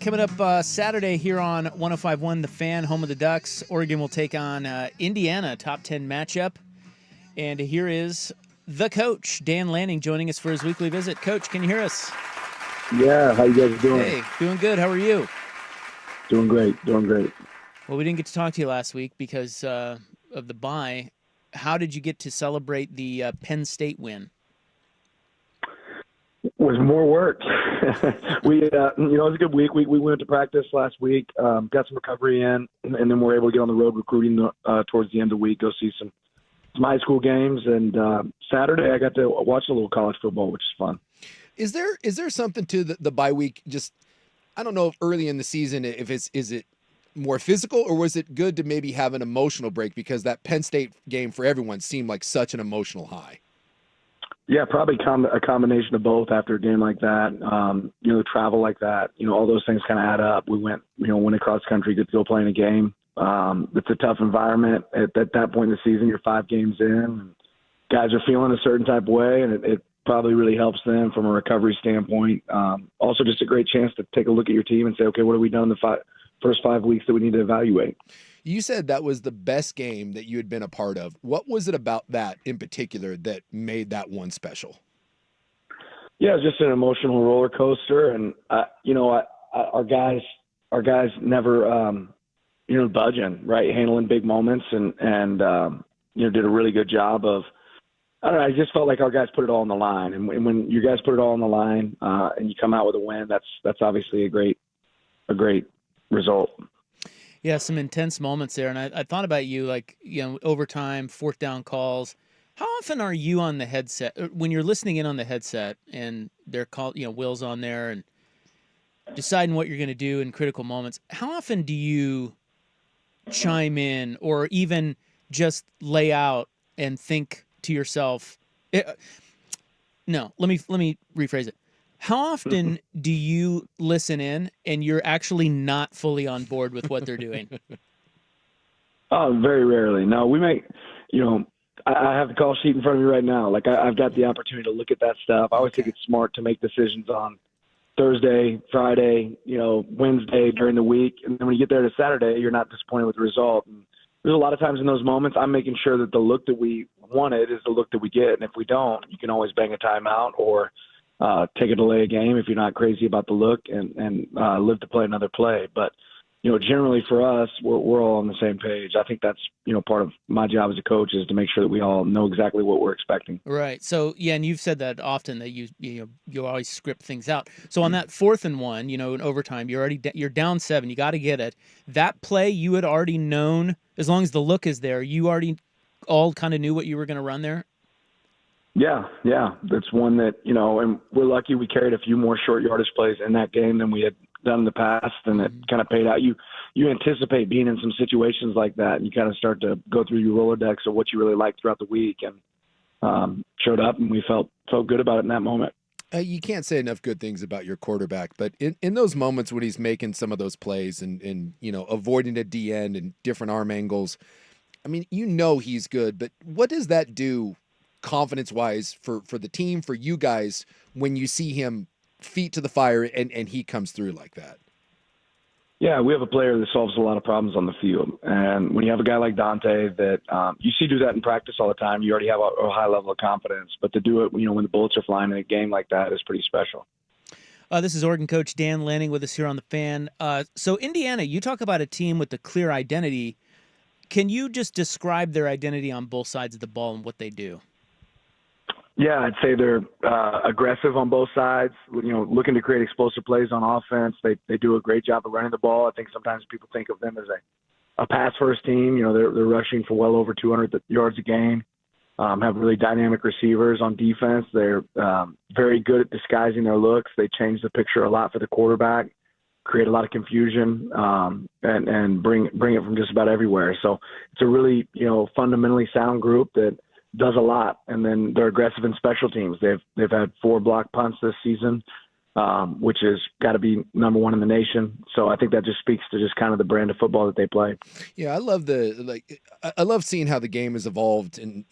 coming up Saturday here on 105.1 The Fan, home of the Ducks. Oregon will take on Indiana, top 10 matchup. And here is the coach, Dan Lanning, joining us for his weekly visit. Coach, can you hear us? Yeah, how you guys doing? Hey, doing good. How are you? Doing great. Well, we didn't get to talk to you last week because of the bye. How did you get to celebrate the Penn State win? It was more work. It was a good week. We went to practice last week, got some recovery in, and then we were able to get on the road recruiting towards the end of the week, go see some high school games. And Saturday I got to watch a little college football, which is fun. Is there something to the bye week? Just, I don't know if early in the season, is it more physical, or was it good to maybe have an emotional break, because that Penn State game for everyone seemed like such an emotional high? Yeah, probably a combination of both after a game like that. Travel like that, all those things kind of add up. We went across country, get to go play in a game. It's a tough environment. At that point in the season, you're 5 games in, and guys are feeling a certain type of way, and it probably really helps them from a recovery standpoint. Also, just a great chance to take a look at your team and say, okay, what have we done the first 5 weeks that we need to evaluate? You said that was the best game that you had been a part of. What was it about that in particular that made that one special? Yeah, it was just an emotional roller coaster, and our guys never budging, right, handling big moments, and did a really good job of. I don't know, I just felt like our guys put it all on the line, and when you guys put it all on the line and you come out with a win, that's obviously a great result. Yeah, some intense moments there. And I thought about you, overtime, 4th down calls. How often are you on the headset, when you're listening in on the headset and they're called, Will's on there and deciding what you're going to do in critical moments? How often do you chime in or even just lay out and think to yourself, no, let me rephrase it. How often do you listen in and you're actually not fully on board with what they're doing? Oh, very rarely. No, we make, I have the call sheet in front of me right now. I've got the opportunity to look at that stuff. I always think it's smart to make decisions on Thursday, Friday, Wednesday during the week. And then when you get there to Saturday, you're not disappointed with the result. And there's a lot of times in those moments, I'm making sure that the look that we wanted is the look that we get. And if we don't, you can always bang a timeout or take a delay a game if you're not crazy about the look and live to play another play. But, generally for us, we're all on the same page. I think that's, part of my job as a coach is to make sure that we all know exactly what we're expecting. Right. So, yeah, and you've said that often that you always script things out. So on that 4th and 1, in overtime, you're down 7. You got to get it. That play you had already known, as long as the look is there, you already all kind of knew what you were going to run there? Yeah. That's one that, and we're lucky we carried a few more short yardage plays in that game than we had done in the past, and it kind of paid out. You anticipate being in some situations like that, and you kind of start to go through your Rolodex of what you really like throughout the week, and showed up, and we felt good about it in that moment. You can't say enough good things about your quarterback, but in those moments when he's making some of those plays and avoiding a D end and different arm angles, I mean, he's good, but what does that do confidence-wise for the team, for you guys, when you see him feet to the fire and he comes through like that? Yeah, we have a player that solves a lot of problems on the field. And when you have a guy like Dante that you see do that in practice all the time, you already have a high level of confidence. But to do it, when the bullets are flying in a game like that is pretty special. This is Oregon Coach Dan Lanning with us here on The Fan. So Indiana, you talk about a team with a clear identity. Can you just describe their identity on both sides of the ball and what they do? Yeah, I'd say they're aggressive on both sides, looking to create explosive plays on offense. They do a great job of running the ball. I think sometimes people think of them as a pass-first team. They're rushing for well over 200 yards a game, have really dynamic receivers on defense. They're very good at disguising their looks. They change the picture a lot for the quarterback, create a lot of confusion, and bring it from just about everywhere. So it's a really, fundamentally sound group that does a lot, and then they're aggressive in special teams. They've had 4 block punts this season, which has got to be number 1 in the nation. So I think that just speaks to just kind of the brand of football that they play. Yeah, I love I love seeing how the game has evolved. And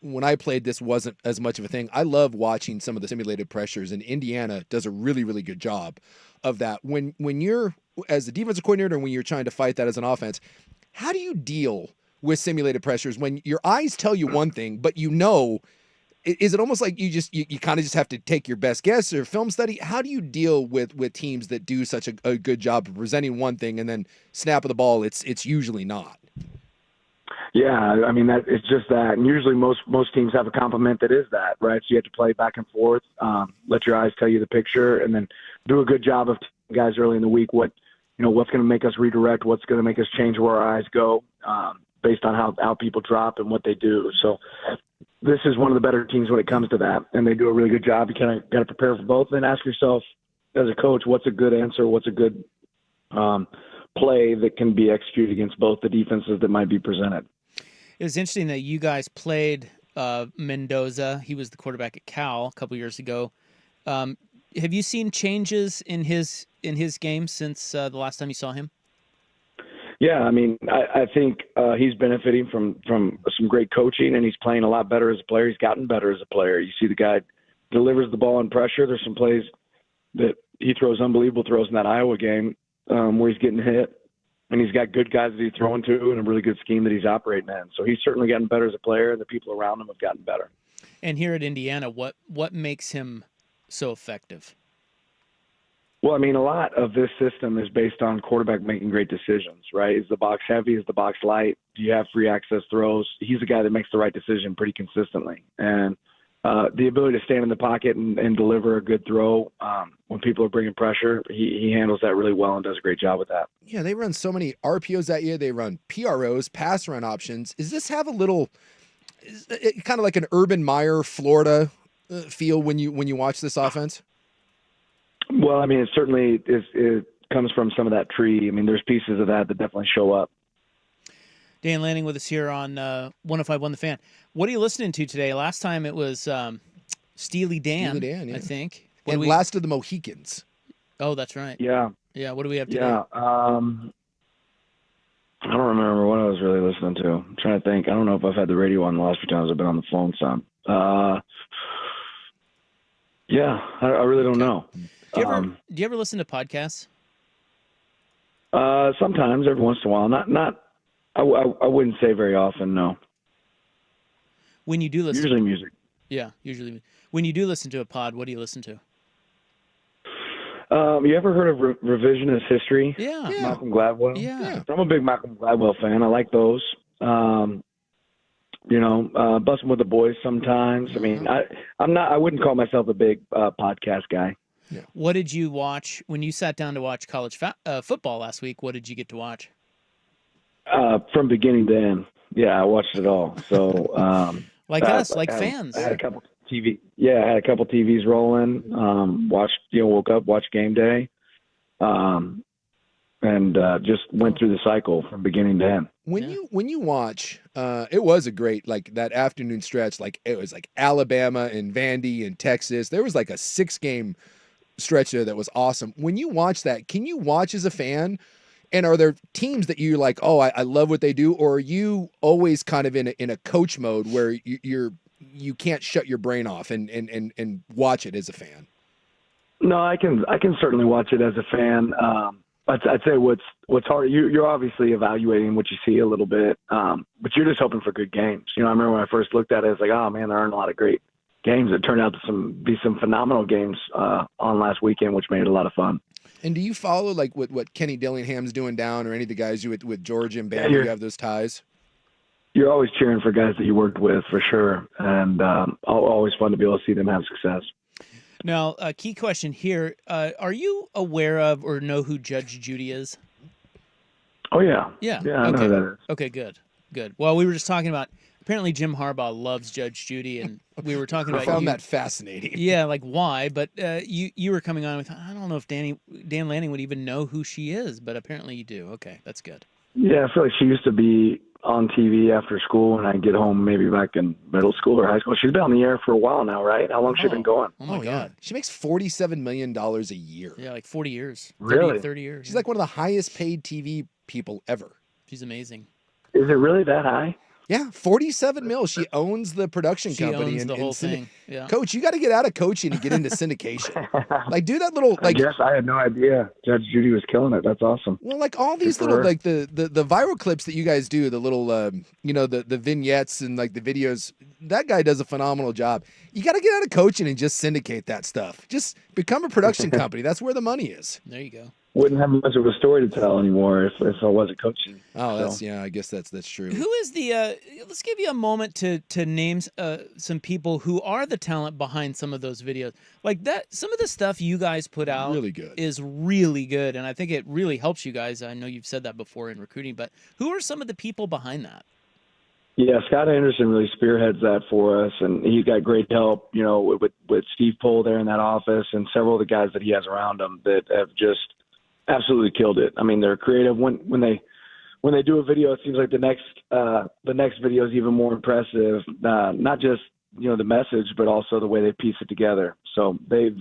when I played, this wasn't as much of a thing. I love watching some of the simulated pressures, and Indiana does a really, really good job of that. When you're as a defensive coordinator and when you're trying to fight that as an offense, how do you deal with simulated pressures when your eyes tell you one thing, but is it almost like you kind of just have to take your best guess or film study? How do you deal with teams that do such a good job of presenting one thing and then snap of the ball, it's usually not? Yeah, I mean that it's just that, and usually most teams have a complement that is that, right? So you have to play back and forth, let your eyes tell you the picture, and then do a good job of telling guys early in the week what's going to make us redirect, what's going to make us change where our eyes go, based on how people drop and what they do. So this is one of the better teams when it comes to that, and they do a really good job. You kind of got to prepare for both, and ask yourself as a coach, what's a good answer, what's a good play that can be executed against both the defenses that might be presented. It was interesting that you guys played Mendoza. He was the quarterback at Cal a couple years ago. Have you seen changes in his game since the last time you saw him? Yeah, I mean, I think he's benefiting from some great coaching, and he's playing a lot better as a player. He's gotten better as a player. You see the guy delivers the ball in pressure. There's some plays that he throws unbelievable throws in that Iowa game where he's getting hit. And he's got good guys that he's throwing to and a really good scheme that he's operating in. So he's certainly gotten better as a player, and the people around him have gotten better. And here at Indiana, what makes him so effective? Well, I mean, a lot of this system is based on quarterback making great decisions, right? Is the box heavy? Is the box light? Do you have free access throws? He's a guy that makes the right decision pretty consistently. And the ability to stand in the pocket and deliver a good throw when people are bringing pressure, he handles that really well and does a great job with that. Yeah, they run so many RPOs that year. They run PROs, pass run options. Does this have a little kind of like an Urban Meyer, Florida feel when you watch this offense? Well, I mean, it certainly it comes from some of that tree. I mean, there's pieces of that definitely show up. Dan Lanning with us here on 105.1 The Fan. What are you listening to today? Last time it was Steely Dan, yeah. I think. And Last of the Mohicans. Oh, that's right. Yeah. Yeah, what do we have today? Yeah. I don't remember what I was really listening to. I'm trying to think. I don't know if I've had the radio on the last few times I've been on the phone some. Yeah, I really don't know. Do you ever listen to podcasts? Sometimes, every once in a while. Not. I wouldn't say very often. No. When you do listen, usually music. Yeah, usually. When you do listen to a pod, what do you listen to? You ever heard of revisionist history? Yeah. Malcolm Gladwell. Yeah. I'm a big Malcolm Gladwell fan. I like those. Busting with the boys sometimes. I mean, I wouldn't call myself a big podcast guy. Yeah. What did you watch when you sat down to watch college football last week? What did you get to watch? From beginning to end. Yeah, I watched it all. So, fans. I had a couple TV. Yeah, I had a couple TVs rolling. Woke up, watched game day, and just went through the cycle from beginning to end. When you watch, it was a great that afternoon stretch. It was Alabama and Vandy and Texas. There was a 6-game stretch there that was awesome. When you watch that, can you watch as a fan? And are there teams that you're like, oh, I love what they do, or are you always kind of in a coach mode where you can't shut your brain off and watch it as a fan? No, I can certainly watch it as a fan. I'd say what's hard. You're obviously evaluating what you see a little bit, but you're just hoping for good games. I remember when I first looked at it, it's like, oh man, there aren't a lot of great games. It turned out to be some phenomenal games on last weekend, which made it a lot of fun. And do you follow what Kenny Dillingham's doing down, or any of the guys with Georgia and Bama who have those ties? You're always cheering for guys that you worked with, for sure, and always fun to be able to see them have success. Now, a key question here: are you aware of or know who Judge Judy is? Oh yeah, yeah. I know who that is. Okay, good. Well, we were just talking about. Apparently, Jim Harbaugh loves Judge Judy, and we were talking about. I found that fascinating. Yeah, why? But you were coming on with, I don't know if Dan Lanning would even know who she is, but apparently you do. Okay, that's good. Yeah, I feel like she used to be on TV after school, and I'd get home maybe back in middle school or high school. She's been on the air for a while now, right? How long has she been going? Oh my God, she makes $47 million a year. Yeah, 40 years. Really? 30 years. She's one of the highest paid TV people ever. She's amazing. Is it really that high? Yeah, 47 mil. She owns the production She company. owns the whole syndi- thing. Yeah. Coach, you got to get out of coaching and get into syndication. Like, do that little, I like, guess I had no idea Judge Judy was killing it. That's awesome. well, like all these for little, her. like the viral clips that you guys do, the little, you know, the vignettes and like the videos. That guy does a phenomenal job. You got to get out of coaching and just syndicate that stuff. Just become a production company. That's where the money is. There you go. Wouldn't have much of a story to tell anymore if I wasn't coaching. Oh, So. that's yeah. I guess that's true. Who is the? Let's give you a moment to name some people who are the talent behind some of those videos. Like that, some of the stuff you guys put out Really good. is really good, and I think it really helps you guys. I know you've said that before in recruiting, but who are some of the people behind that? Yeah, Scott Anderson really spearheads that for us, and he's got great help, you know, with Steve Pohl there in that office and several of the guys that he has around him that have just absolutely killed it. I mean, they're creative. When they do a video, it seems like the next video is even more impressive. Not just, you know, the message, but also the way they piece it together. So they've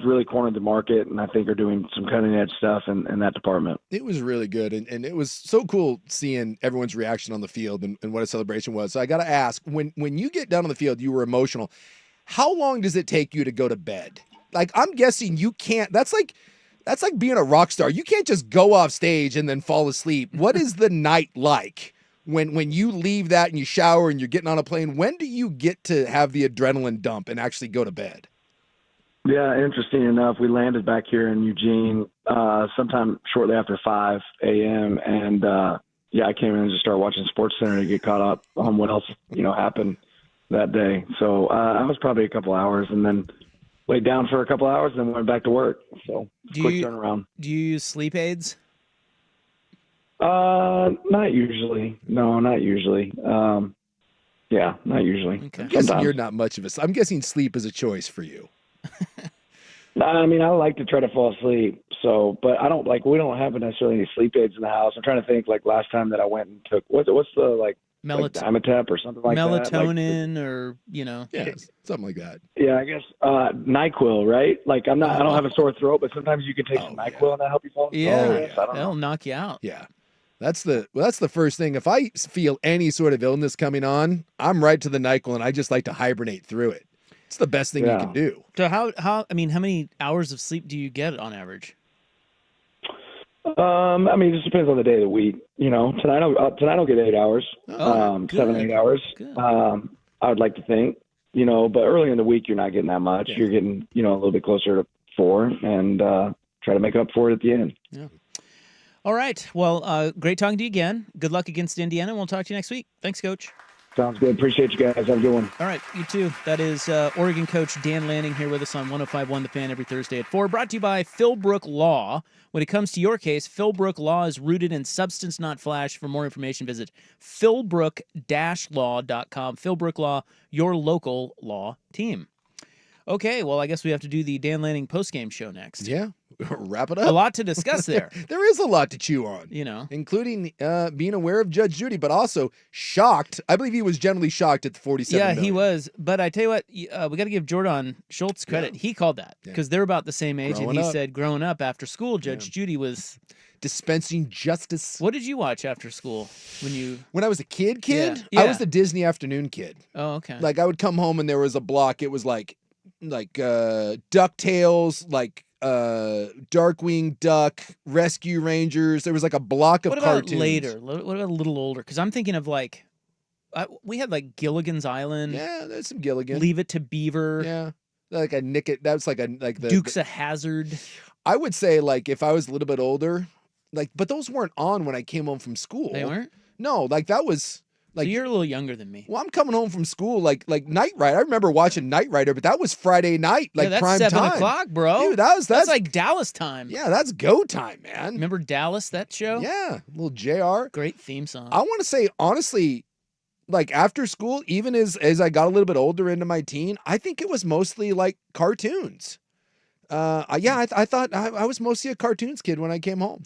really cornered the market, and I think are doing some cutting edge stuff in that department. It was really good, and it was so cool seeing everyone's reaction on the field and what a celebration was. So I got to ask, when you get down on the field, you were emotional. How long does it take you to go to bed? Like, I'm guessing you can't. That's like being a rock star. You can't just go off stage and then fall asleep. What is the night like when you leave that and you shower and you're getting on a plane? When do you get to have the adrenaline dump and actually go to bed? Yeah, interesting enough, we landed back here in Eugene sometime shortly after 5 a.m. And yeah, I came in and just started watching SportsCenter to get caught up on what else, you know, happened that day. So I was probably a couple hours, and then laid down for a couple hours, and then went back to work. So quick turnaround. Do you use sleep aids? Not usually. No, not usually. Yeah, not usually. Okay. I'm guessing you're not much of a. I'm guessing sleep is a choice for you. I mean, I like to try to fall asleep. So, but I don't we don't have necessarily any sleep aids in the house. I'm trying to think last time that I went and took what's the Dimetep or something like that. Melatonin or, you know. Yeah, something like that. Yeah, I guess NyQuil, right? Like I don't have a sore throat, but sometimes you can take some NyQuil and that help you fall asleep. Yeah, I don't that'll know. knock you out. Yeah. That's the first thing. If I feel any sort of illness coming on, I'm right to the NyQuil, and I just like to hibernate through it. It's the best thing you can do. So how many hours of sleep do you get on average? I mean, it just depends on the day of the week. You know, tonight I'll get 8 hours, 7-8 hours. Good. I would like to think, you know, but early in the week you're not getting that much. Yeah. You're getting, you know, a little bit closer to 4, and try to make up for it at the end. Yeah. All right. Well, great talking to you again. Good luck against Indiana, and we'll talk to you next week. Thanks, Coach. Sounds good. Appreciate you guys. Have a good one. All right, you too. That is Oregon Coach Dan Lanning here with us on 105.1 The Fan every Thursday at 4. Brought to you by Philbrook Law. When it comes to your case, Philbrook Law is rooted in substance, not flash. For more information, visit philbrook-law.com. Philbrook Law, your local law team. Okay, well, I guess we have to do the Dan Lanning postgame show next. Yeah. Wrap it up. A lot to discuss there. There is a lot to chew on, You know. including being aware of Judge Judy, but also shocked. I believe he was generally shocked at the 47 Yeah, million. he was. But I tell you what, we got to give Jordan Schultz credit. Yeah. He called that Yeah. because they're about the same age. Growing and he up. said growing up after school, Judge Judy was. Dispensing justice. What did you watch after school when you. When I was a kid, Yeah. I was the Disney afternoon kid. Oh, okay. Like, I would come home and there was a block. It was like DuckTales, like Darkwing Duck, Rescue Rangers. There was like a block of what about cartoons. later? What about a little older? Because I'm thinking of we had like Gilligan's Island. Yeah, there's some Gilligan. Leave It to Beaver. Yeah. Like a Nick it. That was like the Dukes of Hazzard. I would say, like, if I was a little bit older, like, but those weren't on when I came home from school. They weren't? No, like that was like So you're a little younger than me. well, I'm coming home from school like Knight Rider. I remember watching Knight Rider, but that was Friday night, like yeah, that's prime 7 time. o'clock, bro. Dude, that's like Dallas time. yeah, that's go time, man. Remember Dallas, that show? Yeah, little JR. Great theme song. I want to say honestly, like after school, even as I got a little bit older into my teen, I think it was mostly like cartoons. I thought I was mostly a cartoons kid when I came home.